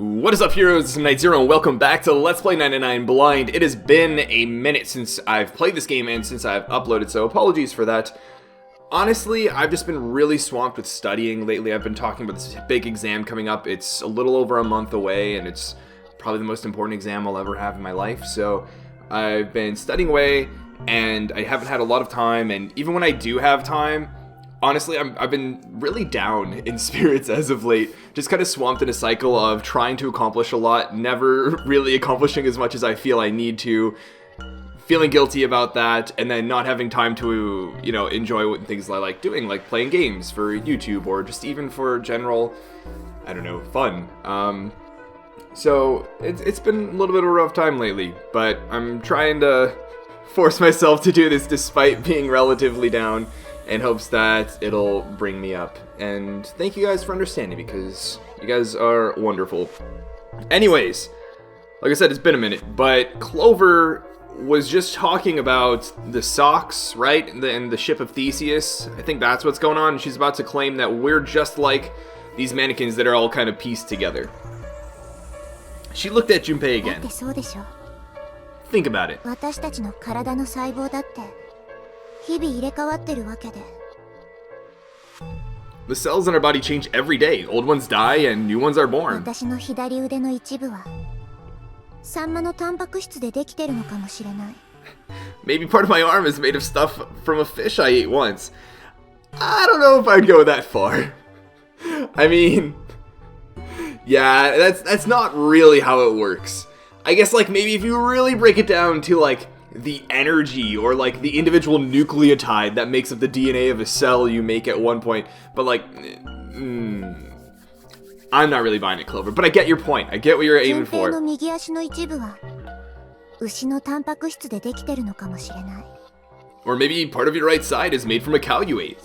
What is up, heroes? This is Night Zero, and welcome back to Let's Play 99 Blind. It has been a minute since I've played this game and since I've uploaded, so apologies for that. Honestly, I've just been really swamped with studying lately. I've been talking about this big exam coming up. It's a little over a month away, and it's probably the most important exam I'll ever have in my life. So I've been studying away, and I haven't had a lot of time, and even when I do have time, honestly, I've been really down in spirits as of late. Just kind of swamped in a cycle of trying to accomplish a lot, never really accomplishing as much as I feel I need to, feeling guilty about that, and then not having time to, enjoy things I like doing, like playing games for YouTube or just even for general, fun. So it's been a little bit of a rough time lately, but I'm trying to force myself to do this despite being relatively down, in hopes that it'll bring me up. And thank you guys for understanding, because you guys are wonderful. Anyways, like I said, it's been a minute, but Clover was just talking about the socks, right? And the ship of Theseus. I think that's what's going on. She's about to claim that we're just like these mannequins that are all kind of pieced together. She looked at Junpei again. Think about it. The cells in our body change every day. Old ones die and new ones are born. Maybe part of my arm is made of stuff from a fish I ate once. I don't know if I'd go that far. I mean, yeah, that's not really how it works. I guess, like, maybe if you really break it down to, like, the energy or, like, the individual nucleotide that makes up the DNA of a cell you make at one point. But, like, I'm not really buying it, Clover. But I get your point. I get what you're aiming for. Or maybe part of your right side is made from a cow you ate.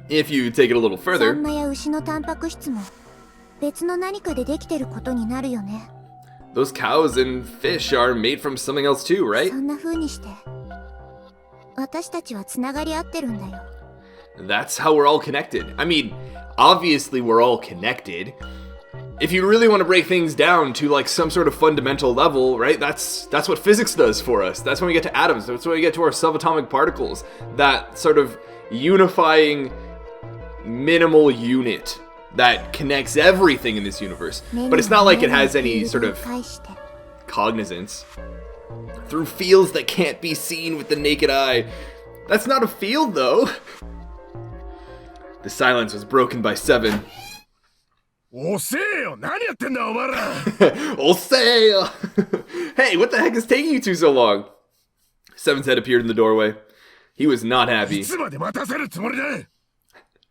If you take it a little further, those cows and fish are made from something else too, right? That's how we're all connected. I mean, obviously we're all connected. If you really want to break things down to like some sort of fundamental level, right? That's what physics does for us. That's when we get to atoms. That's when we get to our subatomic particles. That sort of unifying minimal unit that connects everything in this universe. But it's not like it has any sort of cognizance through fields that can't be seen with the naked eye. That's not a field, though. The silence was broken by Seven. Oseo! Hey, what the heck is taking you two so long? Seven's head appeared in the doorway. He was not happy.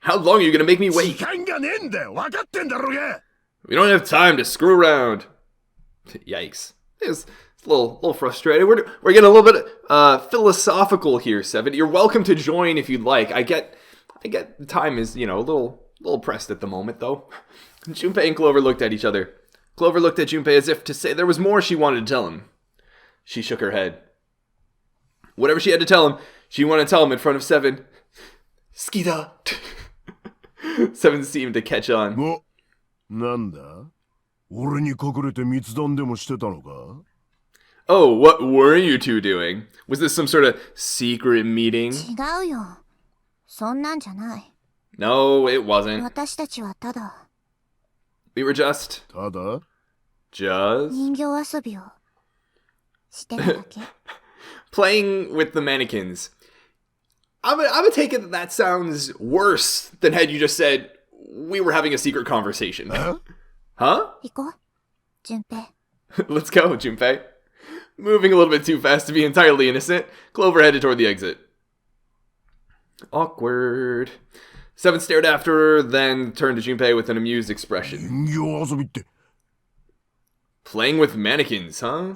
How long are you gonna make me wait? We don't have time to screw around. Yikes. It's a little frustrated. We're getting a little bit philosophical here, Seven. You're welcome to join if you'd like. I get the time is, a little pressed at the moment, though. Junpei and Clover looked at each other. Clover looked at Junpei as if to say there was more she wanted to tell him. She shook her head. Whatever she had to tell him, she wanted to tell him in front of Seven. Skida. Seven seemed to catch on. Oh, what were you two doing? Was this some sort of secret meeting? No, it wasn't. We were just playing with the mannequins. I'm gonna take it that sounds worse than had you just said we were having a secret conversation. Huh? Let's go, Junpei. Moving a little bit too fast to be entirely innocent, Clover headed toward the exit. Awkward. Seven stared after her, then turned to Junpei with an amused expression. Playing with mannequins, huh?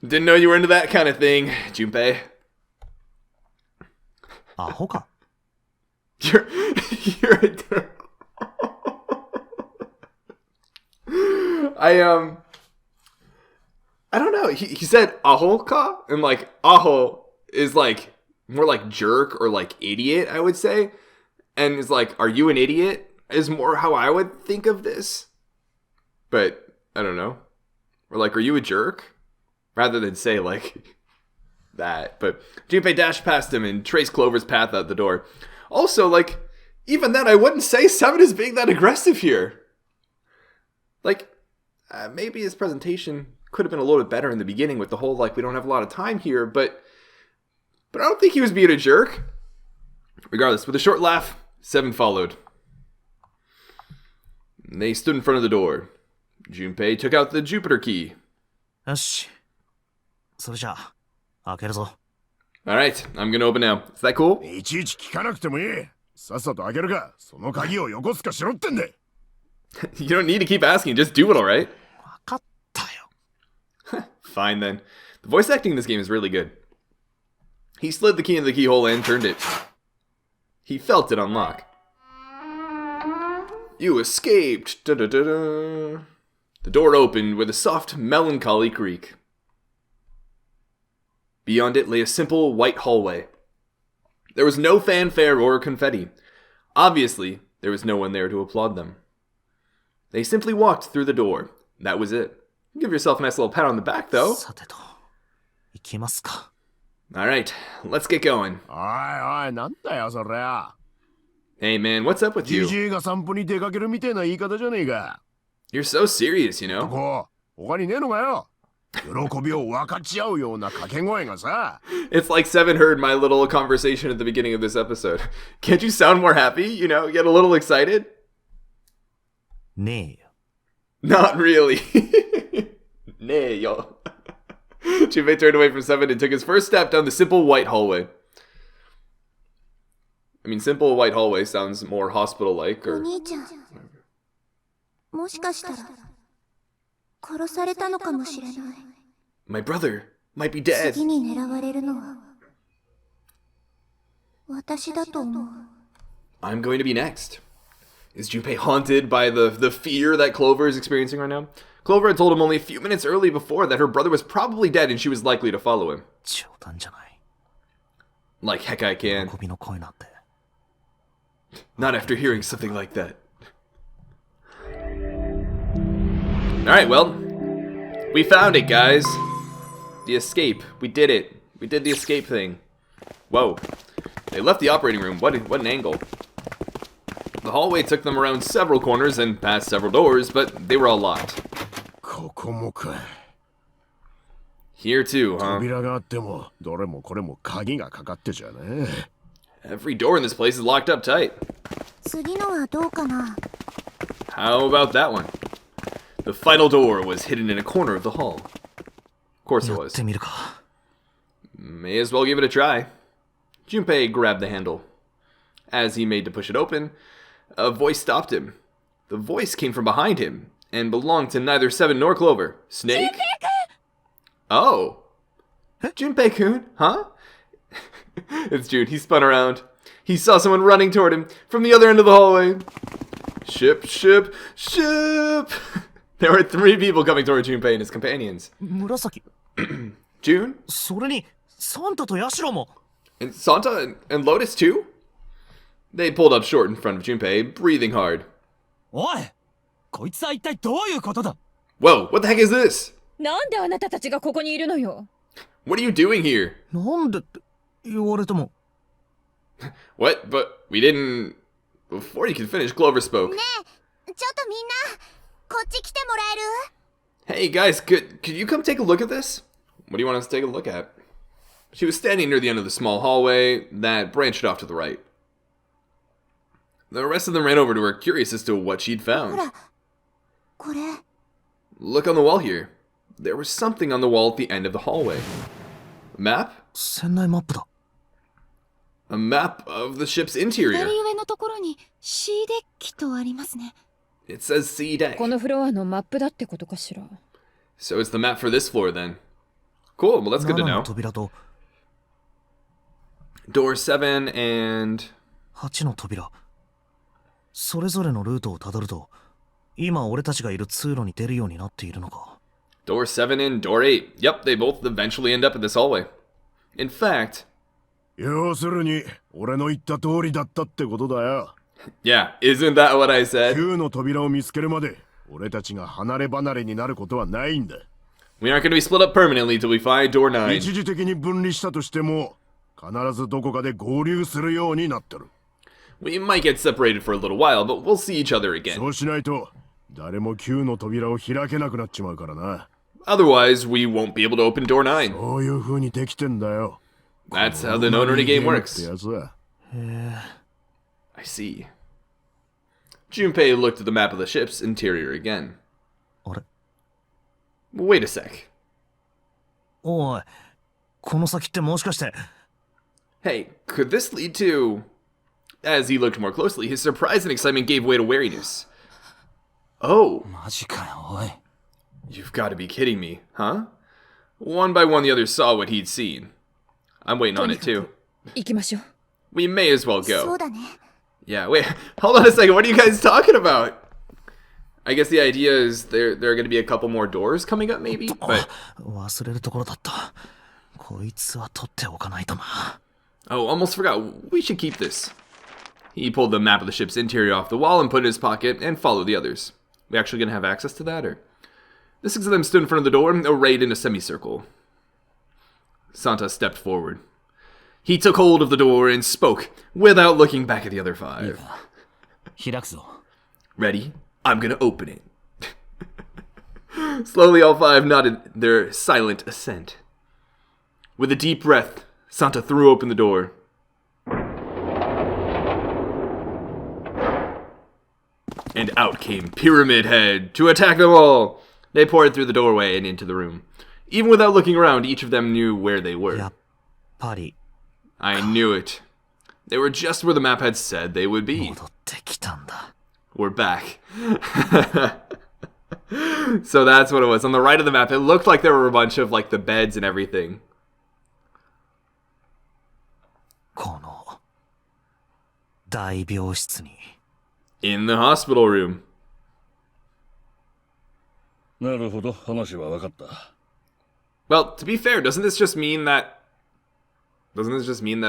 Didn't know you were into that kind of thing, Junpei. You're a I don't know. He said aho ka? And like aho is like more like jerk or like idiot, I would say. And it's like, are you an idiot? Is more how I would think of this. But I don't know. Or like, are you a jerk? Rather than say like that. But Junpei dashed past him and traced Clover's path out the door. Also, like, even then, I wouldn't say 7 is being that aggressive here. Like, maybe his presentation could have been a little bit better in the beginning with the whole, like, we don't have a lot of time here, but I don't think he was being a jerk. Regardless, with a short laugh, 7 followed. They stood in front of the door. Junpei took out the Jupiter key. よし。それじゃあ、開けるぞ。Alright, I'm gonna open now. Is that cool? いちいち聞かなくてもいい。さっさと開けるか、その鍵をよこすかしろってんで。You don't need to keep asking, just do it, alright? わかったよ。Fine then. The voice acting in this game is really good. He slid the key into the keyhole and turned it. He felt it unlock. You escaped! Da-da-da-da. The door opened with a soft, melancholy creak. Beyond it lay a simple, white hallway. There was no fanfare or confetti. Obviously, there was no one there to applaud them. They simply walked through the door. That was it. Give yourself a nice little pat on the back, though. さてと、行きますか。Alright, let's get going. おいおい、なんだよそりゃ。Hey man, what's up with じ you? じいが散歩に出かけるみたいな言い方じゃねえか。You're so serious, you こ know? こ、他にねえのかよ。喜びを分かち合うような掛け声がさ。It's like 7 heard my little conversation at the beginning of this episode. Can't you sound more happy? You know, get a little excited? ねえよ。 Not really. Nay, yo. Junpei turned away from 7 and took his first step down the simple white hallway. I mean, simple white hallway sounds more hospital-like, お or... 兄ちゃん、もしかしたら殺されたのかもしれない。 My brother might be dead. 次に狙われるのは私だと思う。 I'm going to be next. Is Junpei haunted by the fear that Clover is experiencing right now? Clover had told him only a few minutes early before that her brother was probably dead and she was likely to follow him. 冗談じゃない。 Like heck I can. 喜びの声なんて。 Not after hearing something like that. Alright, well, we found it, guys. The escape. We did it. We did the escape thing. Whoa. They left the operating room. What an angle. The hallway took them around several corners and past several doors, but they were all locked. ここもか。 Here too, huh? 扉があっても、どれもこれも鍵がかかってじゃね。 Every door in this place is locked up tight. 次のはどうかな。 How about that one? The final door was hidden in a corner of the hall. Of course it やっ was. てみるか。 May as well give it a try. Junpei grabbed the handle. As he made to push it open, a voice stopped him. The voice came from behind him and belonged to neither 7 nor Clover. Snake? Oh. Junpei-kun, huh? It's June. He spun around. He saw someone running toward him from the other end of the hallway. Ship, ship, ship! There were 3 people coming toward Junpei and his companions. 紫。 June? それに、サンタとヤシロも。 And Santa and Lotus too? They pulled up short in front of Junpei, breathing hard. おい、こいつは一体どういうことだ。 Whoa, what the heck is this? なんであなたたちがここにいるのよ。 What are you doing here? なんでって言われても。 What? But we didn't... Before you could finish, Clover spoke. ちょっとみんな、こっち来てもらえる？ Hey guys, could you come take a look at this? What do you want us to take a look at? She was standing near the end of the small hallway that branched off to the right. The rest of them ran over to her, curious as to what she'd ほ found. ら、これ。 Look on the wall here. There was something on the wall at the end of the hallway. A map? 船内マップだ。 A map of the ship's 左 interior. 上のところに C デッキとありますね。 It says C deck. このフロアのマップだってことかしら。 So it's the map for this floor then. Cool, well that's good to 7の know. 扉と Door 7 and... 8の扉。それぞれのルートをたどると、今俺たちがいる通路に出るようになっているのか。 Door 7 and Door 8. Yep, they both eventually end up in this hallway. In fact, 要するに俺の言った通りだったってことだよ。 Yeah, isn't that what I said? 9の扉を見つけるまで俺たちが離れ離れになることはないんだ。 We aren't going to be split up permanently till we find door 9. 一時的に分離したとしても必ずどこかで合流するようになってる。 We might get separated for a little while, but we'll see each other again. そうしないと誰も9の扉を開けなくなっちまうからな。 Otherwise, we won't be able to open door 9. そういう風にできてんだよ。 That's how the Nonori game って works. やつだ。 I see. Junpei looked at the map of the ship's interior again. あれ Wait a sec. おい、この先ってもしかして。 Hey, could this lead to... As he looked more closely, his surprise and excitement gave way to wariness. Oh, マジかよ、おい。 you've got to be kidding me, huh? One by one, the others saw what he'd seen. I'm waiting on it too. 行きましょう。 We may as well そ go. うだね。 Yeah, wait, hold on a second. What are you guys talking about? I guess the idea is there are going to be a couple more doors coming up, maybe? But 忘れるところだった。こいつは取っておかないとな。 oh, almost forgot. We should keep this. He pulled the map of the ship's interior off the wall and put it in his pocket and followed the others. We actually going to have access to that, or? The 6 of them stood in front of the door, arrayed in a semicircle. Santa stepped forward. He took hold of the door and spoke, without looking back at the other 5. 開くぞ。 Ready? I'm gonna open it. Slowly, all 5 nodded their silent assent. With a deep breath, Santa threw open the door. And out came Pyramid Head to attack them all. They poured through the doorway and into the room. Even without looking around, each of them knew where they や were. っぱり I knew it. They were just where the map had said they would be. 戻ってきたんだ。 We're back. So that's what it was. On the right of the map, it looked like there were a bunch of, like, the beds and everything. この大病室に。 In the hospital room. なるほど、話は分かった。 Well, to be fair, doesn't this just mean that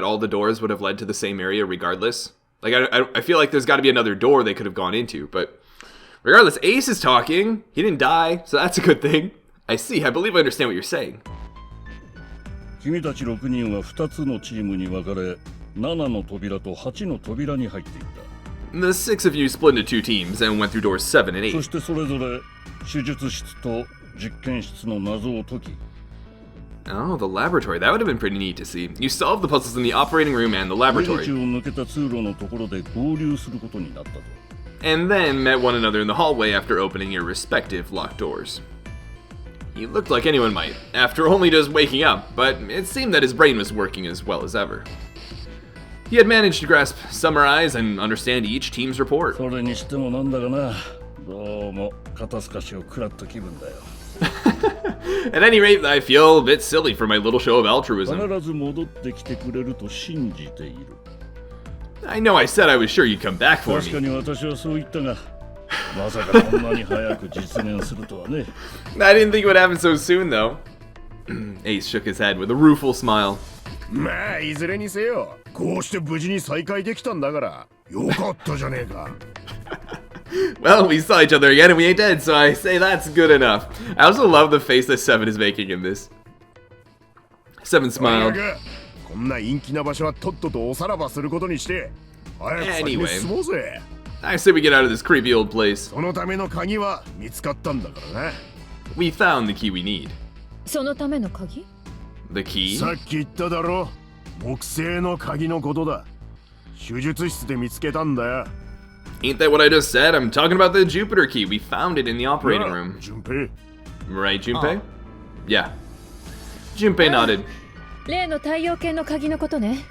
all the doors would have led to the same area regardless? Like, I feel like there's got to be another door they could have gone into, but regardless, Ace is talking. He didn't die, so that's a good thing. I see. I believe I understand what you're saying. 君たち6人は2つのチームに分かれ、7の扉と8の扉に入っていった。 The 6 of you split into 2 teams and went through doors 7 and そ 8. してそれぞれ手術室と実験室の謎を解き、 Oh, the laboratory. That would have been pretty neat to see. You solved the puzzles in the operating room and the 出 laboratory. 口を抜けた通路のところで合流することになったと。 And then met one another in the hallway after opening your respective locked doors. He looked like anyone might, after only just waking up, but it seemed that his brain was working as well as ever. He had managed to grasp, summarize, and understand each team's report. それにしてもなんだかな、どうも肩透かしを食らった気分だよ。 At any rate, I feel a bit silly for my little show of altruism. 必ず戻ってきてくれると信じている。 I know I said I was sure you'd come back for 確か me. に私はそう言ったが、まさかこんなに早く実現するとはね。 I didn't think it would happen so soon, though. Ace shook his head with a rueful smile. まあいずれにせよこうして無事に再会できたんだからよかったじゃねえか。 Well, we saw each other again and we ain't dead, so I say that's good enough. I also love the face that 7 is making in this. 7 smiled. こんな陰気な場所はとっととおさらばすることにして早く先に進もうぜ。 I say we get out of this creepy old place. そのための鍵は見つかったんだからな。 We found the key we need. そのための鍵？ The key? さっき言っただろ、木製の鍵のことだ。手術室で見つけたんだよ。 Ain't that what I just said? I'm talking about the Jupiter key. We found it in the operating room. 順平 Right, Junpei? Yeah. Junpei nodded. 例の太陽系の鍵のことね。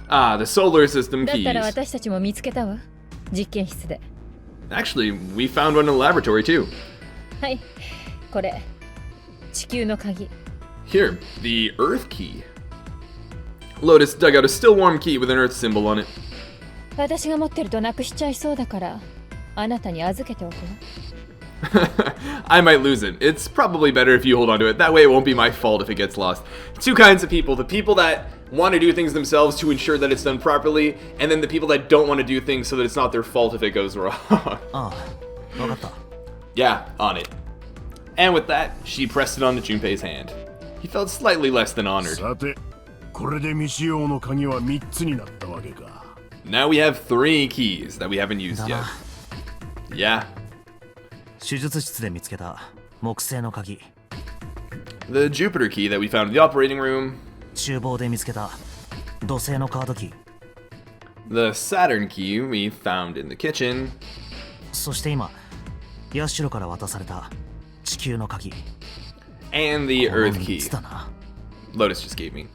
Ah, the solar system だったら keys. 私たちも見つけたわ。実験室で。 Actually, we found one in the laboratory too. はい。これ。地球の鍵。 Here, the Earth key. Lotus dug out a still warm key with an Earth symbol on it. 私が持ってるとなくしちゃいそうだから、あなたに預けておくわ。I might lose it. It's probably better if you hold on to it. That way it won't be my fault if it gets lost. Two kinds of people. The people that want to do things themselves to ensure that it's done properly, and then the people that don't want to do things so that it's not their fault if it goes wrong. ああ、わかった。 Yeah, on it. And with that, she pressed it onto Junpei's hand. He felt slightly less than honored. さて、これで未使用の鍵は3つになったわけか。 Now we have 3 keys that we haven't used yet. Yeah. 手術室で見つけた木製の鍵。 The Jupiter key that we found in the operating room. 厨房で見つけた土製のカードキー。 The Saturn key we found in the kitchen. そして今、ヤシロから渡された地球の鍵。 And the この Earth 3 key つだな。 Lotus just gave me.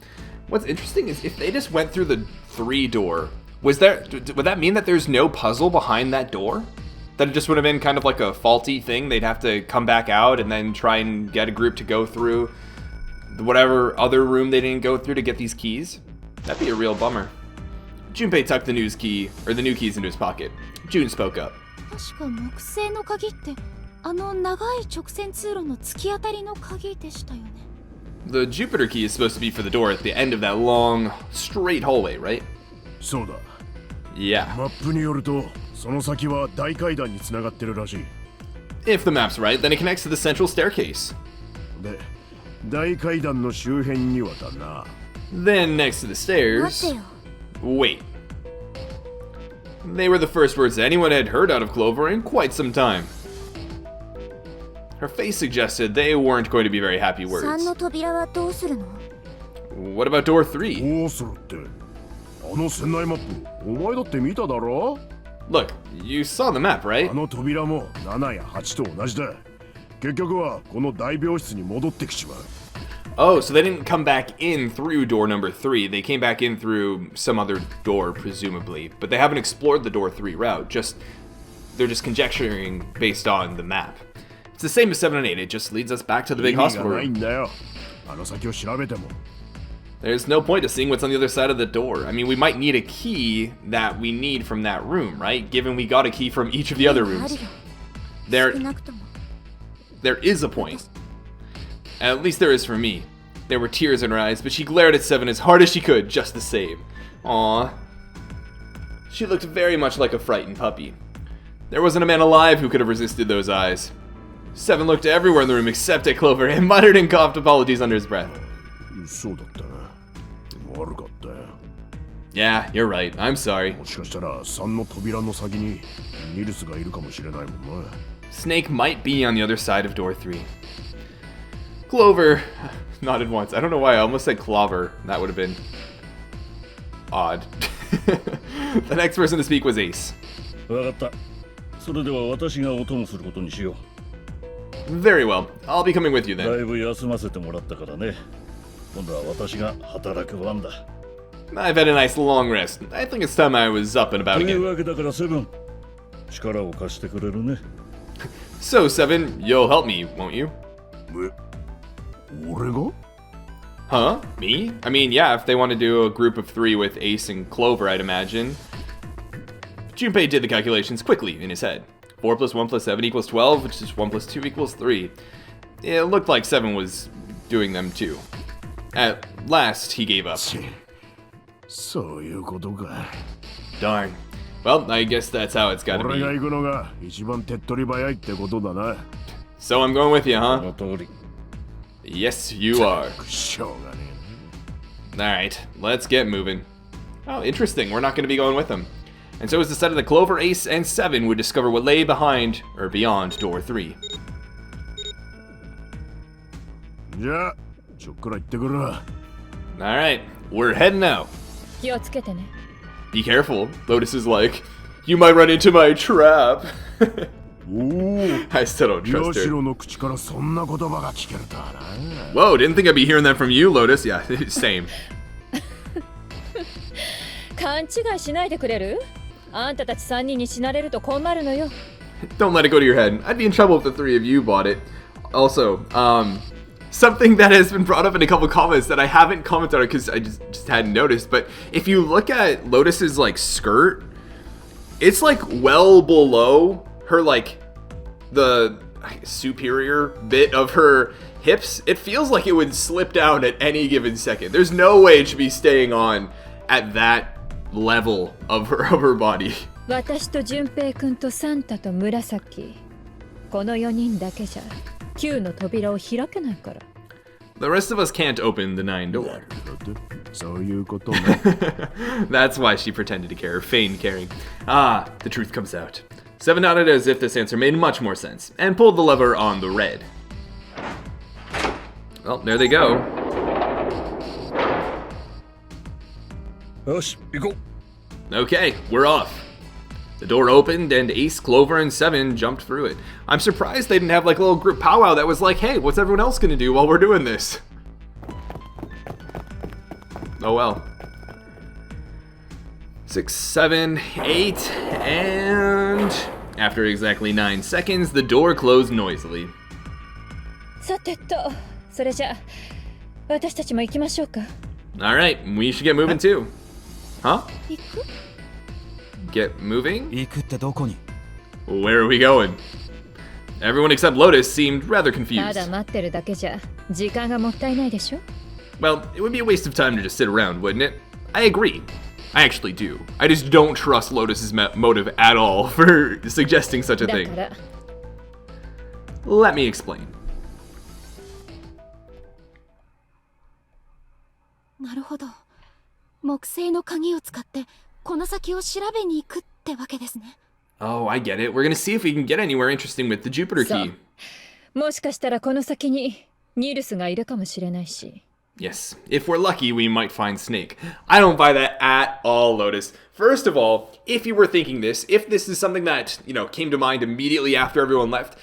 What's interesting is if they just went through the 3 door, would that mean that there's no puzzle behind that door? That it just would have been kind of like a faulty thing? They'd have to come back out and then try and get a group to go through whatever other room they didn't go through to get these keys? That'd be a real bummer. Junpei tucked the new keys into his pocket. June spoke up. 確か木製の鍵ってあの長い直線通路の突き当たりの鍵でしたよね。 The Jupiter key is supposed to be for the door at the end of that long, straight hallway, right? そうだ。 Yeah. マップによると、その先は大階段につながってるらしい。 If the map's right, then it connects to the central staircase. で、大階段の周辺にはだな。 Then next to the 待 stairs. ってよ。 Wait. They were the first words anyone had heard out of Clover in quite some time. Her face suggested they weren't going to be very happy 3 words. の扉はどうするの？ What about door 3? どうするって。あの船内マップ、お前だって見ただろ？ Look, you saw the map, あ right? の扉も7や8と同じだ。結局はこの大病室に戻ってきちまう。 Oh, so they didn't come back in through door number 3. They came back in through some other door, presumably. But they haven't explored the door 3 route. They're just conjecturing based on the map. It's the same as 7 and 8. It just leads us back to the big 意味 hospital がない room. んだよ。あの先を調べても。 There's no point to seeing what's on the other side of the door. I mean, we might need a key that we need from that room, right? Given we got a key from each of the other あ rooms. るよ。 There, 少なくとも。 there is a point. At least there is for me. There were tears in her eyes, but she glared at 7 as hard as she could, just the same. Aww. She looked very much like a frightened puppy. There wasn't a man alive who could have resisted those eyes. 7 looked everywhere in the room except at Clover and muttered and coughed apologies under his breath. そうだったな。悪かったよ。 Yeah, you're right. I'm sorry. もしかしたら3の扉の先にニルスがいるかもしれないもんな。 Snake might be on the other side of door 3. Clover nodded once. I don't know why I almost said Clover. That would have been odd. The next person to speak was Ace. わかった。それでは私がお供することにしよ Very well. I'll be coming with you う。だ then. いぶ休ませてもらったからね。今度は私が働く番だ。 I've had a nice long rest. I think it's time I was up and と about いう again. わけだからセブン、力を貸してくれるね。 So, 7, you'll help me, won't you? 俺が？ Huh? Me? I mean, yeah, if they want to do a group of 3 with Ace and Clover, I'd imagine. Junpei did the calculations quickly in his head. 4 plus 1 plus 7 equals 12, which is 1 plus 2 equals 3. It looked like 7 was doing them too. At last, he gave up. そういうことか。 Darn. Well, I guess that's how it's gotta 俺が be. 行くのが一番手っ取り早いってことだな。 So I'm going with you, そ huh? の通り。 Yes, you are. しょうがね Alright, let's get moving. Oh, interesting. We're not going to be going with them. And so it was decided that Clover, Ace, and 7 would discover what lay behind, or beyond, door 3. え。じゃあ、ちょっくら行ってくるわ。 Alright, we're heading out. 気をつけてね。 Be careful. Lotus is like, you might run into my trap. おお。 I still don't ヤ trust シ her. ロの口からそんな言葉が聞けるとはな。 Whoa, didn't think I'd be hearing that from you, Lotus. Yeah, same. 勘違いしないでくれる？あんたたち3人に死なれると困るのよ。 Don't let it go to your head. I'd be in trouble if the 3 of you bought it. Also, something that has been brought up in a couple comments that I haven't commented on because I just hadn't noticed, but if you look at Lotus's like skirt, it's like well below her like the superior bit of her hips, it feels like it would slip down at any given second. There's no way it should be staying on at that level of her body. 私と淳平君とサンタと紫。この4人だけじゃ9の扉を開けないから。The rest of us can't open the 9 door. そういうことね。 That's why she pretended to care, or feigned caring. Ah, the truth comes out. Seven nodded as if this answer made much more sense, and pulled the lever on the red. Well, there they go. よし、行こう。 Okay, we're off. The door opened, and Ace, Clover, and Seven jumped through it. I'm surprised they didn't have like a little group powwow that was like, hey, what's everyone else gonna do while we're doing this? Oh well. 6, 7, 8, and after exactly 9 seconds, the door closed noisily. さてと、それじゃあ私たちも行きましょうか。Alright, we should get moving too. Huh? 行く？ Get moving? 行くってどこに？ Where are we going? Everyone except Lotus seemed rather た confused. だ待ってるだけじゃ時間がもったいないでしょ。 Well, it would be a waste of time to just sit around, wouldn't it? I agree. I actually do. I just don't trust Lotus's motive at all for suggesting such a だ thing. から Let me explain. なるほど。木製の鍵を使ってこの先を調べに行くってわけですね。 Oh, I get it. We're gonna see if we can get anywhere interesting with the Jupiter そう key. もしかしたらこの先にニルスがいるかもしれないし。 Yes, if we're lucky, we might find Snake. I don't buy that at all, Lotus. First of all, if you were thinking this, if this is something that, came to mind immediately after everyone left,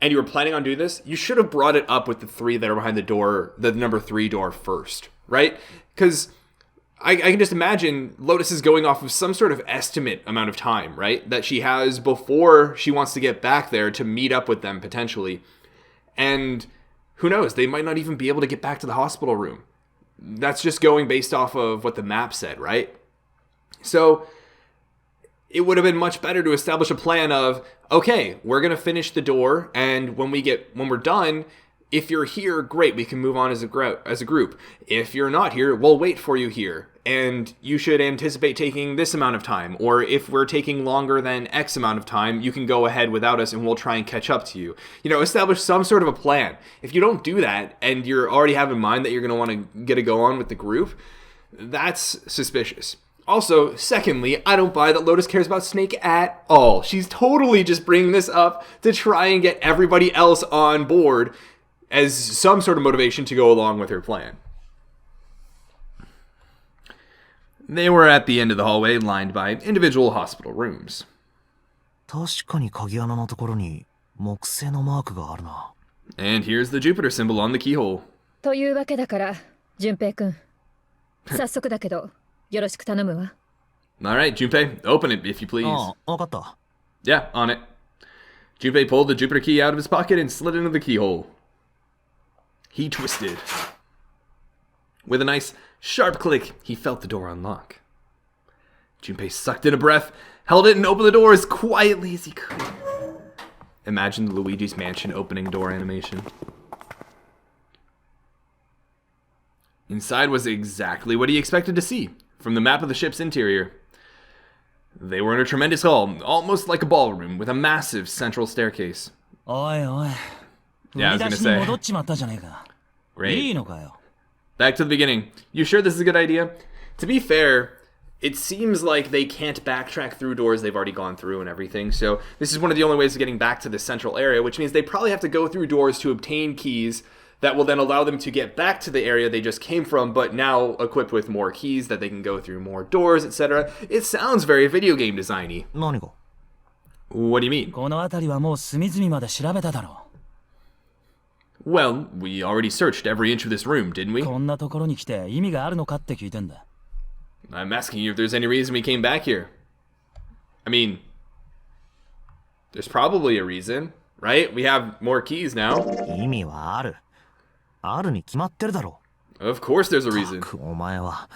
and you were planning on doing this, you should have brought it up with the 3 that are behind the door, the number 3 door first, right? Because I can just imagine Lotus is going off of some sort of estimate amount of time, right? That she has before she wants to get back there to meet up with them potentially. And who knows, they might not even be able to get back to the hospital room. That's just going based off of what the map said, right? So it would have been much better to establish a plan of, okay, we're going to finish the door, and when we're done, if you're here, great, we can move on as a group. If you're not here, we'll wait for you here. And you should anticipate taking this amount of time. Or if we're taking longer than X amount of time, you can go ahead without us and we'll try and catch up to you. Establish some sort of a plan. If you don't do that and you're already have in mind that you're going to want to get a go on with the group, that's suspicious. Also, secondly, I don't buy that Lotus cares about Snake at all. She's totally just bringing this up to try and get everybody else on board as some sort of motivation to go along with her plan. They were at the end of the hallway, lined by individual hospital rooms. 確かに鍵穴のところに木製のマークがあるな。 And here's the Jupiter symbol on the keyhole. というわけだから淳平くん早速だけどよろしく頼むわ。 Alright, Junpei, open it if you please. ああ、わかった。 Yeah, on it. Junpei pulled the Jupiter key out of his pocket and slid into the keyhole. He twisted. With a nice, sharp click, he felt the door unlock. Junpei sucked in a breath, held it, and opened the door as quietly as he could. Imagine the Luigi's Mansion opening door animation. Inside was exactly what he expected to see from the map of the ship's interior. They were in a tremendous hall, almost like a ballroom, with a massive central staircase. おいおい。 Yeah, I was 振り gonna 出し say. に戻っちまったじゃねえか。 Great. いいのかよ。 Back to the beginning. You sure this is a good idea? To be fair, it seems like they can't backtrack through doors they've already gone through and everything, so this is one of the only ways of getting back to the central area, which means they probably have to go through doors to obtain keys that will then allow them to get back to the area they just came from, but now equipped with more keys that they can go through more doors, etc. It sounds very video game designy. 何が？ What do you mean? この辺りはもう隅々まで調べただろ Well, we already searched every inch of this room, didn't we? う。こんなところに来て意味があるのかって聞いてんだ。 I'm asking you if there's any reason we came back here. I mean, there's probably a reason, right? We have more keys now. 意味はある。あるに決まってるだろ Of course there's a う。 reason. お前は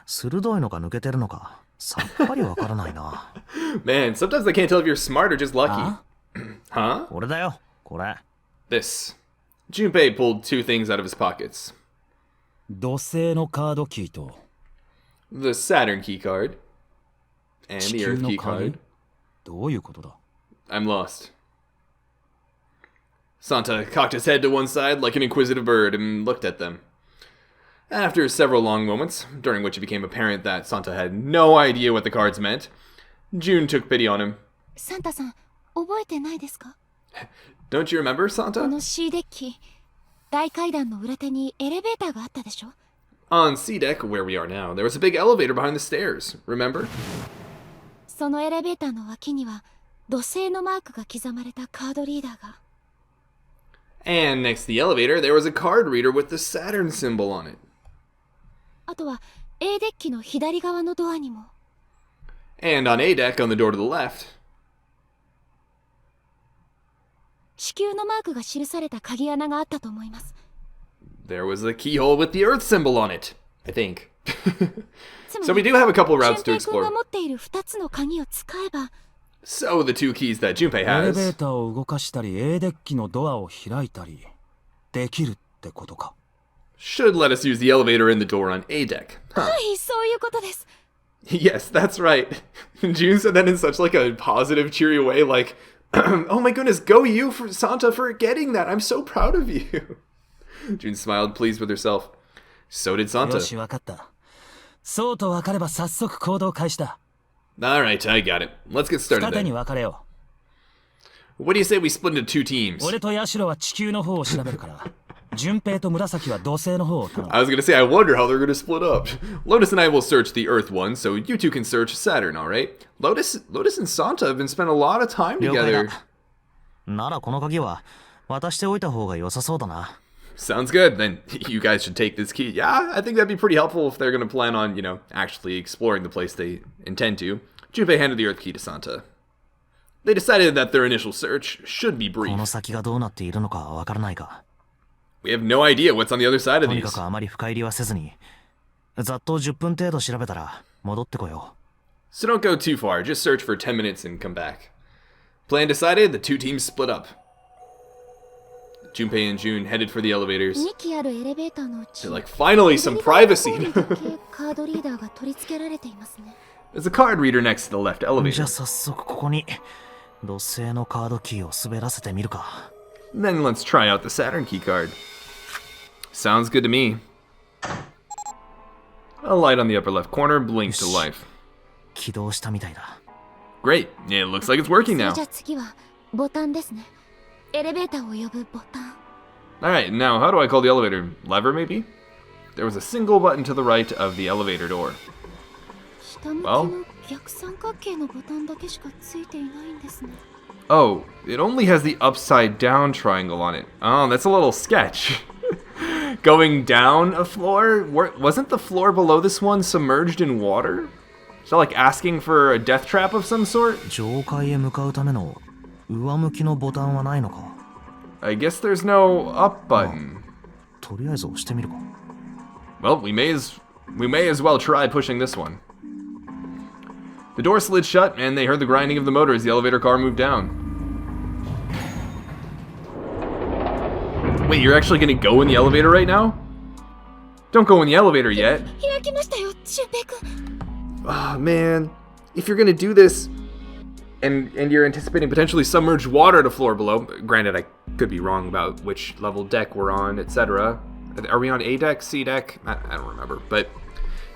鋭いのか抜けてるのかさっぱりわからないな。Man, sometimes I can't tell if you're smart or just lucky. あ？ Huh? これだよ、これ。 This. Junpei pulled two things out of his pockets. 土星のカードキーと The Saturn key card. And 地 the 球 Earth の key 鍵 card. どういうことだ I'm lost. Santa cocked his head to one side like an inquisitive bird and looked at them. After several long moments, during which it became apparent that Santa had no idea what the cards meant, June took pity on him. サンタさん覚えてないですか？ Don't you remember, こ Santa? の C デッキ大階段の裏手にエレベーターがあったでしょ？ On C deck, where we are now, there was a big elevator behind the stairs, remember? そのエレベーターの脇には土星のマークが刻まれたカードリーダーが。 And next to the elevator, there was a card reader with the Saturn symbol on it. あとは A デッキの左側のドアにも。 And on A deck, on the door to the left, 地球のマークが記された鍵穴があったと思います。 there was a keyhole with the Earth symbol on it, I think. つま So we り do have a couple routes to 俊平君が explore. 持っている2つの鍵を使えば So the two keys that Junpei エレベー has ターを動かしたり A デッキのドアを開いたりできるってことか should let us use the elevator and the door on A deck. Huh. はいそういうことです。 Yes, that's right. June said that in such like a positive, cheery way, like, "Oh my goodness, go you for Santa for getting that. I'm so proud of you." June smiled, pleased with herself. So did よし Santa. わかったそうと分かれば早速行動開始だ All right, I got it. Let's get 二 started 手に then. 分かれよ What do you say we split into two teams? 俺とヤシロは地球の方を調べるから順平と紫は土星の方を頼む I was gonna say, I wonder how they're gonna split up. Lotus and I will search the Earth one, so you two can search Saturn, all right? Lotus and Santa have been spending a lot of time 了解だ together. ならこの鍵は渡しておいた方が良さそうだな Sounds good. Then you guys should take this key. Yeah, I think that'd be pretty helpful if they're gonna plan on, actually exploring the place they intend to. Junpei handed the Earth key to Santa. They decided that their initial search should be こ brief. の先がどうなっているのかわからないか We have no idea what's on the other side of とに these. かくあまり深入りはせずにざっと10分程度調べたら戻ってこよ So don't go too far. Just search for 10 minutes and come back. Plan decided, the two teams split up. Junpei and June headed for the elevators. 2機あるエレベーターのうち They're like, finally, some privacy. 左側の方にだけカードリーダーが取り付けられていますね。 There's a card reader next to the left う elevator. じゃあ早速ここに土星のカードキーを滑らせてみるか Then let's try out the Saturn key card. Sounds good to me. A light on the upper left corner blinked to life. 起動したみたいだ Great. It looks like it's working それ now. じゃあ次はボタンですね。エレベーターを呼ぶボタン。 Alright, now how do I call the elevator? Lever, maybe? There was a single button to the right of the elevator door. 下向きの逆三角形のボタンだけしかついていないんですね。 Oh, it only has the upside down triangle on it. Oh, that's a little sketch. Going down a floor? Wasn't the floor below this one submerged in water? Is that like asking for a death trap of some sort? 上階へ向かうための上向きのボタンはないのか I guess there's no up button. とりあえず押してみるか Well, we may as well try pushing this one. The door slid shut, and they heard the grinding of the motor as the elevator car moved down. Wait, you're actually gonna go in the elevator right now? Don't go in the elevator yet. 開きましたよ、俊平くん。 Oh man, if you're gonna do this, and you're anticipating potentially submerged water to floor below. Granted, I could be wrong about which level deck we're on, etc. Are we on A deck, C deck? I don't remember. But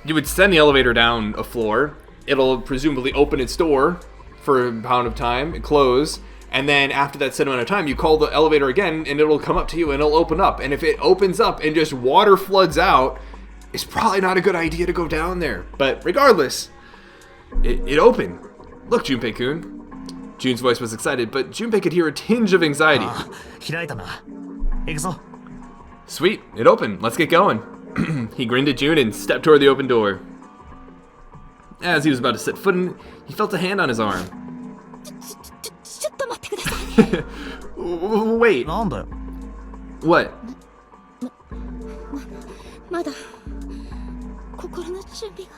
you would send the elevator down a floor. It'll presumably open its door for a amount of time and close. And then after that set amount of time, you call the elevator again, and it'll come up to you and it'll open up. And if it opens up and just water floods out, it's probably not a good idea to go down there. But regardless, it opened. Look, Junpei-kun. June's voice was excited, but Junpei could hear a tinge of anxiety. 開いたな行くぞ Sweet, it opened. Let's get going. He grinned at June and stepped toward the open door. As he was about to set foot in, he felt a hand on his arm. ちょっと待ってください。 Wait, なんだよ what? まだ心の準備が。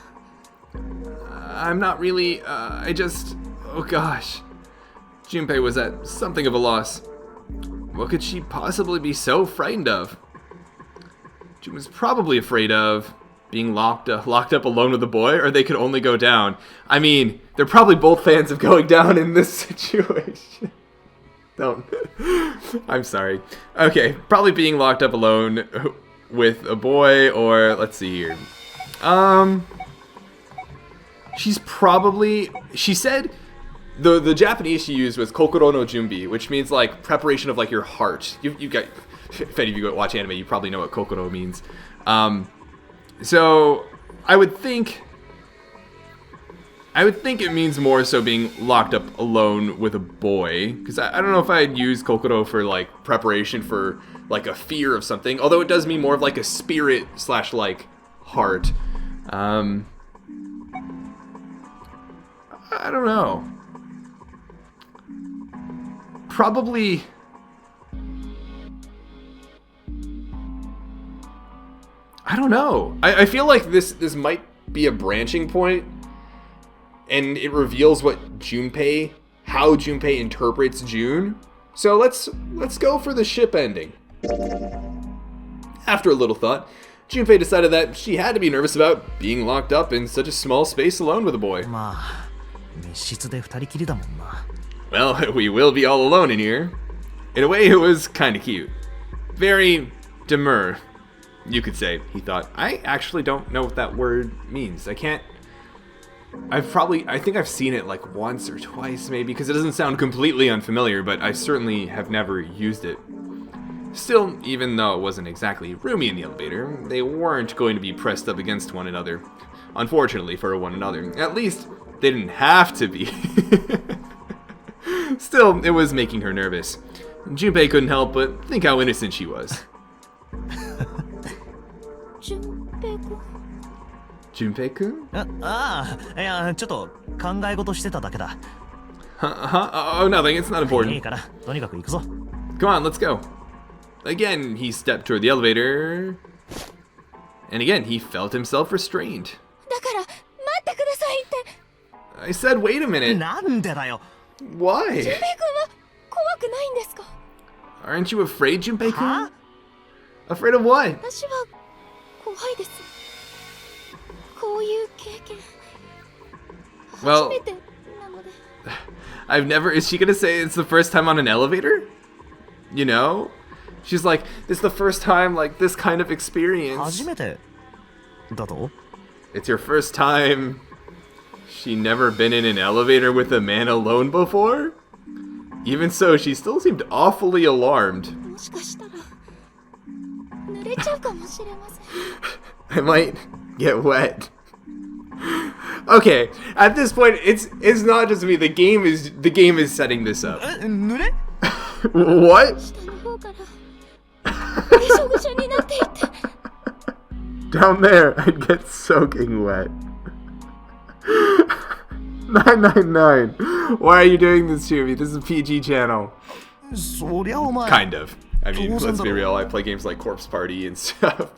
I'm not really, I just... Oh gosh. Junpei was at something of a loss. What could she possibly be so frightened of? June was probably afraid of being locked up alone with a boy, or they could only go down. I mean, they're probably both fans of going down in this situation. Don't. I'm sorry. Okay, probably being locked up alone with a boy, or let's see here. She's probably, she said the Japanese she used was kokoro no junbi, which means like preparation of like your heart. You got, if any of you watch anime, you probably know what kokoro means. So I would think it means more so being locked up alone with a boy, because I don't know if I'd use kokoro for like preparation for like a fear of something, although it does mean more of like a spirit / like heart. I don't know. Probably. I don't know. I feel like this might be a branching point, and it reveals what how Junpei interprets June. So let's go for the ship ending. After a little thought, Junpei decided that she had to be nervous about being locked up in such a small space alone with a boy. まあ密室で二人きりだもんな。 Well, we will be all alone in here. In a way, it was kind of cute. Very demure, you could say, he thought. I actually don't know what that word means. I think I've seen it like once or twice maybe, because it doesn't sound completely unfamiliar, but I certainly have never used it. Still, even though it wasn't exactly roomy in the elevator, they weren't going to be pressed up against one another. Unfortunately for one another. At least, they didn't have to be. Still, it was making her nervous. Junpei couldn't help but think how innocent she was. Junpei-kun? いやちょっと考え事してただけだ。 Oh, nothing, it's not いい important. からとにかく行くぞ。 Come on, let's go. Again, he stepped toward the elevator. And again, he felt himself restrained. だから待ってくださいって。 I said, wait a minute. なんでだよ。 Why? 純平君は怖くないんですか？ Aren't you afraid, Junpei-kun? は？ Afraid of what? 私は怖いです。こういう経験 Well, 初めてなので。 I've never. Is she gonna say it's the first time on an elevator? You know? She's like, this is the first time, like, this kind of experience. 初めてだと？ It's your first time. She never been in an elevator with a man alone before? Even so, she still seemed awfully alarmed. もしかしたら濡れちゃうかもしれません。 I might get wet. Okay, at this point, it's not just me. The game is setting this up. 濡れ？ What? 下の方からぐしょぐしょになっていて。 Down there, I'd get soaking wet. 999. Why are you doing this to me? This is a PG channel. そりゃお前。 Kind of. I mean, let's be real. I play games like Corpse Party and stuff.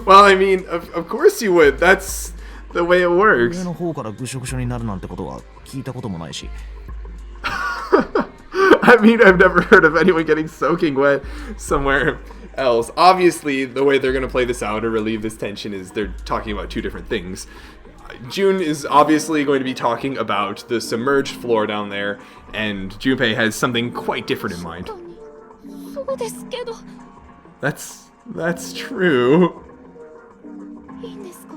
Well, I mean, of course you would. That's the way it works. 上の方からぐしょぐしょになるなんてことは聞いたこともないし。 I mean, I've never heard of anyone getting soaking wet somewhere else. Obviously, the way they're going to play this out or relieve this tension is they're talking about two different things. June is obviously going to be talking about the submerged floor down there, and Junpei has something quite different in mind. そうですけど。 That's true. いいんですか？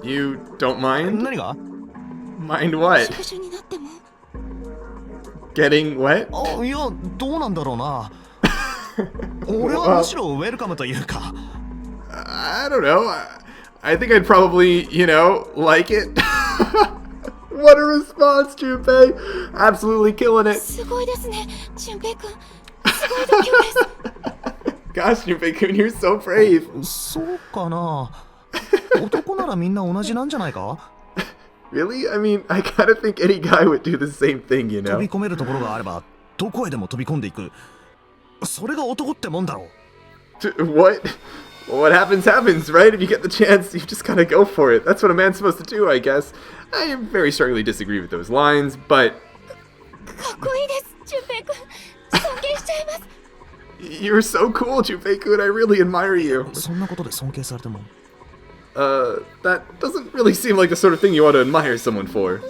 You don't mind? 何が？ Mind ぐ what? しょぐしょになっても。 Getting wet? あ、いやどうなんだろうな。俺はむしろウェルカムというか。 I don't know. I think I'd probably, like it. What a response, Junpei. Absolutely killing it. すごいですね、純平君。すごい度胸です。 Gosh, Junpei-kun, you're so brave. そうかな。男ならみんな同じなんじゃないか？ Really? I mean, I gotta think any guy would do the same thing, 飛び込めるところがあればどこへでも飛び込んでいく。それが男ってもんだろう。 What? What happens, happens, right? If you get the chance, you just gotta go for it. That's what a man's supposed to do, I guess. I very strongly disagree with those lines, but... かっこいいです、純平君。そん You're so cool, Junpei-kun. I really admire you. そんなことで尊敬されても That doesn't really seem like the sort of thing you ought to admire someone for.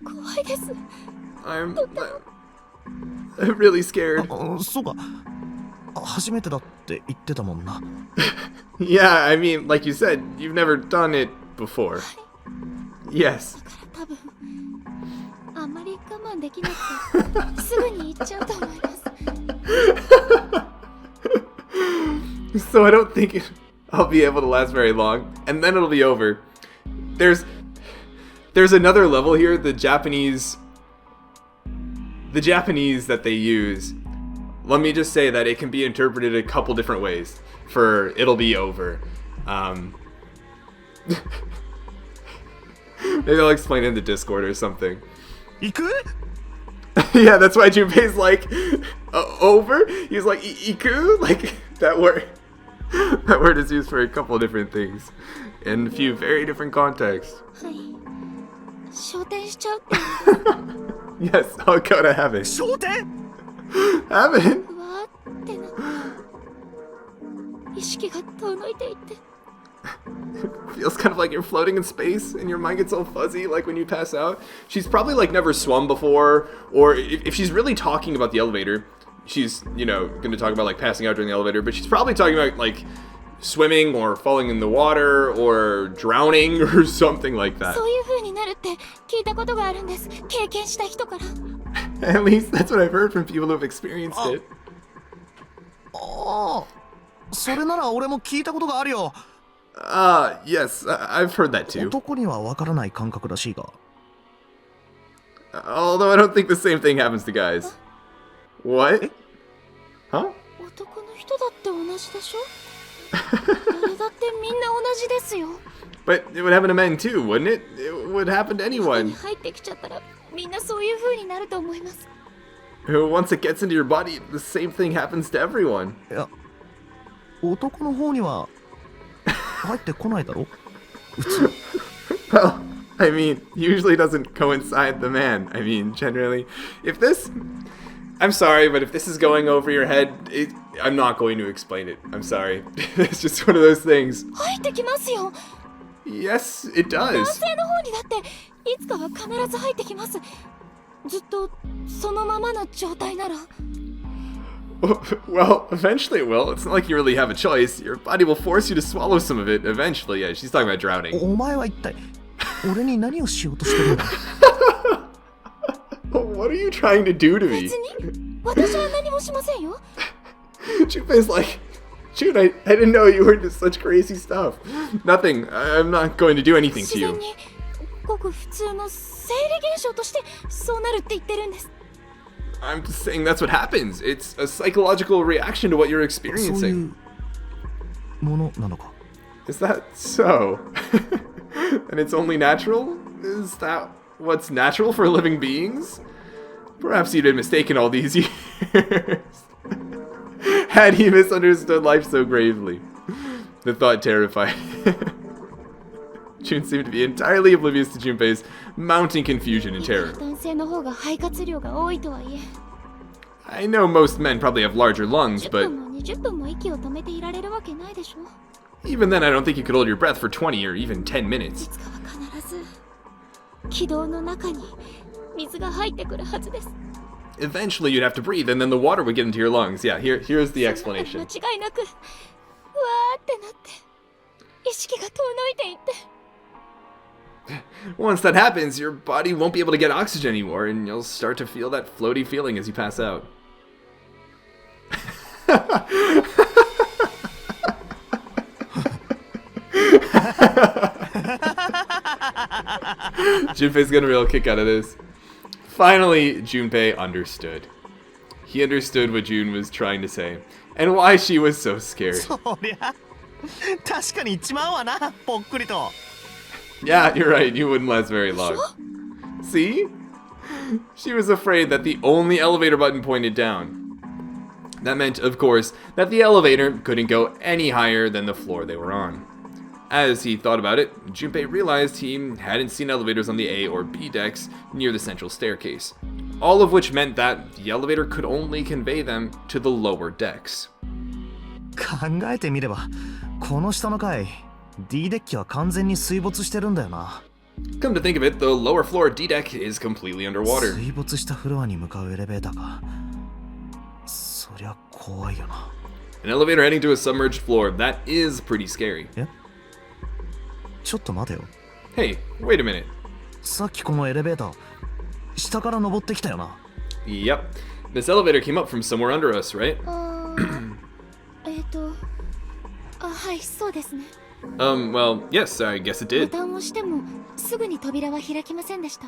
怖いです。 I'm really scared. あそうか初めてだって言ってたもんな Yeah, I mean, like you said, you've never done it before. Yes. 多分あんまり我慢できなくてすぐに行っちゃうと思います。 So I don't think I'll be able to last very long, and then it'll be over. There's another level here, the Japanese that they use. Let me just say that it can be interpreted a couple different ways for it'll be over. Maybe I'll explain in the Discord or something. 行く Yeah, that's why Junpei's like, over? He's like, iku? Like, that word. That word is used for a couple of different things. In a few very different contexts. はい。昇天しちゃうって Yes, I'll go to heaven. 焦点 Heaven? うわーってなって意識が遠のいていって Feels kind of like you're floating in space and your mind gets all fuzzy like when you pass out. She's probably like never swum before, or if she's really talking about the elevator, she's, you know, going to talk about like passing out during the elevator, but she's probably talking about like swimming or falling in the water or drowning or something like that. そういう風になるって聞いたことがあるんです。経験した人から。 At least that's what I've heard from people who've experienced it. ああそれなら俺も聞いたことがあるよ Yes, I've heard that too. 男にはわからない感覚らしいが Although I don't think the same thing happens to guys. What? Huh? 男の人だって同じでしょ誰だってみんな同じですよ。 But it would happen to men too, wouldn't it? It would happen to 中 anyone. に入ってきちゃったらみんなそういう風になると思います。 Once it gets into your body, the same thing happens to everyone. いや男の方には入ってこないだろ Well, I mean, usually doesn't coincide the man. I mean, generally, if this... I'm sorry, but if this is going over your head, I'm not going to explain it. I'm sorry. It's just one of those things. 入ってきますよ。 Yes, it 男 does. 性の方にだっていつかは必ず入ってきます。ずっとそのままの状態なら。 Well, eventually it will. It's not like you really have a choice. Your body will force you to swallow some of it eventually. Yeah, she's talking about drowning. お前は一体俺に何をしようとしてるんだ What are you trying to do to 別 me? に私は何もしませんよ。 Junpei's like, shoot, I didn't know you were into such crazy stuff. Nothing. I'm not going to do anything 自 to 然 you. にごく普通の生理現象としてそうなるって言ってるんです。 I'm just saying that's what happens. It's a psychological reaction to what you're そうい experiencing. うものなのか Is that so? And it's only natural? Is that what's natural for living beings? Perhaps you'd been mistaken all these years. Had he misunderstood life so gravely? The thought terrified. Jun seemed to be entirely oblivious to Junpei's mounting confusion and いくら terror. 男性の方が肺活量が多いとはいえ、 I know most men probably have larger lungs, 10 but 分も20分も息を止めていられるわけないでしょ。 even then I don't think you could hold your breath for 20 or even 10い minutes. つかは必ず気道の中に水が入ってくるはずです。 Eventually you'd have to breathe and then the water would get into your lungs. Yeah, here's the 間 explanation. 違いなく、うわーってなって、意識が遠のいていって。 Once that happens, your body won't be able to get oxygen anymore, and you'll start to feel that floaty feeling as you pass out. Junpei's getting a real kick out of this. Finally, Junpei understood. He understood what Jun was trying to say, and why she was so scared. そりゃ確かに一万はなぽっくりと Yeah, you're right. You wouldn't last very long. See? She was afraid that the only elevator button pointed down. That meant, of course, that the elevator couldn't go any higher than the floor they were on. As he thought about it, Junpei realized he hadn't seen elevators on the A or B decks near the central staircase. all of which meant that the elevator could only convey them to the lower decks. 考えてみればこの下の階 D デッキは完全に水没してるんだよな。 Come to think of it, the lower floor D deck is completely underwater. 水没したフロアに向かうエレベーターか。そりゃ怖いよな。 An elevator heading to a submerged floor, that is pretty scary. え？ちょっと待てよ。 Hey, wait a minute. さっきこのエレベーター下から登ってきたよな。 Yep, this elevator came up from somewhere under us, right? はい、そうですね。 Well, yes, I guess it ボ did. タンを押してもすぐに扉は開きませんでした。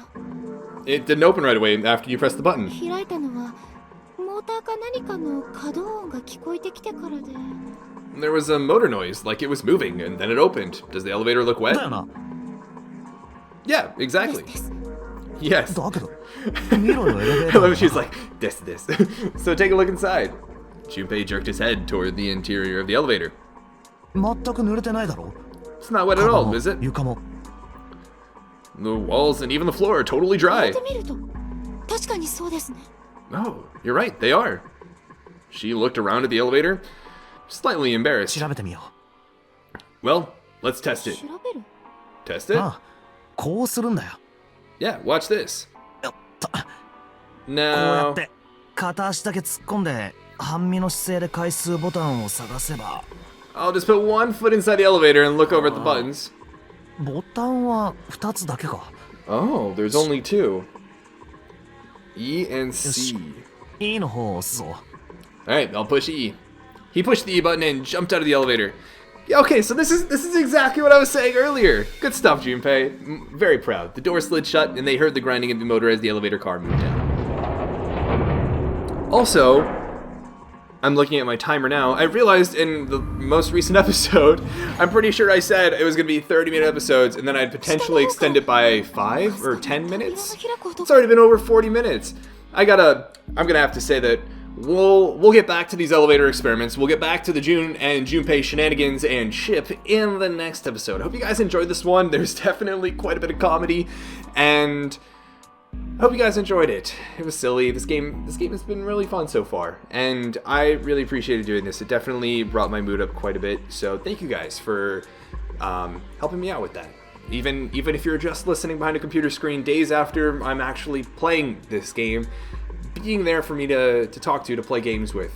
It didn't open right away after you pressed the button. 開いたのはモーターか何かの稼働音が聞こえてきてからで。 There was a motor noise, like it was moving, and then it opened. Does the elevator look だ wet? よな。 Yeah, exactly. です。 Yes. だけど見ろよエレベー I タ love ー it, she's like, this. So take a look inside. Junpei jerked his head toward the interior of the elevator. 全く濡れてないだろ。 It's not wet at 壁 all, も is it? 床も The walls and even the floor are totally 言わ dry. れてみると確かにそうですね。 Oh, you're right, they are. She looked around at the elevator, slightly embarrassed. 調べてみよ Well, let's test it. 調べる？ Test う。 it? ああ、こうするんだよ。 Yeah, watch this. やった。こう Now, やって片足だけ突っ込んで半身の姿勢で回数ボタンを探せば。 I'll just put one foot inside the elevator and look over at the buttons. ボタンは2つだけか。 Oh, there's only two. E and C. E の方を押すぞ。 Alright, I'll push E. He pushed the E button and jumped out of the elevator. Yeah, okay, so this is exactly what I was saying earlier. Good stuff, Junpei. Very proud. The door slid shut and they heard the grinding of the motor as the elevator car moved down. Also, I'm looking at my timer now. I realized in the most recent episode, I'm pretty sure I said it was going to be 30-minute episodes and then I'd potentially extend it by 5 or 10 minutes. It's already been over 40 minutes. I'm gonna have to say that we'll get back to these elevator experiments. We'll get back to the June and Junpei shenanigans and ship in the next episode. I hope you guys enjoyed this one. There's definitely quite a bit of comedy, and I hope you guys enjoyed it. It was silly. This game has been really fun so far, and I really appreciated doing this. It definitely brought my mood up quite a bit. So thank you guys for helping me out with that. Even if you're just listening behind a computer screen days after I'm actually playing this game, being there for me to talk to play games with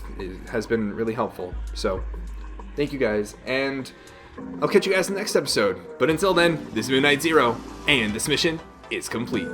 has been really helpful. So thank you guys, and I'll catch you guys in the next episode. But until then, this is Moon Knight Zero, and this mission is complete.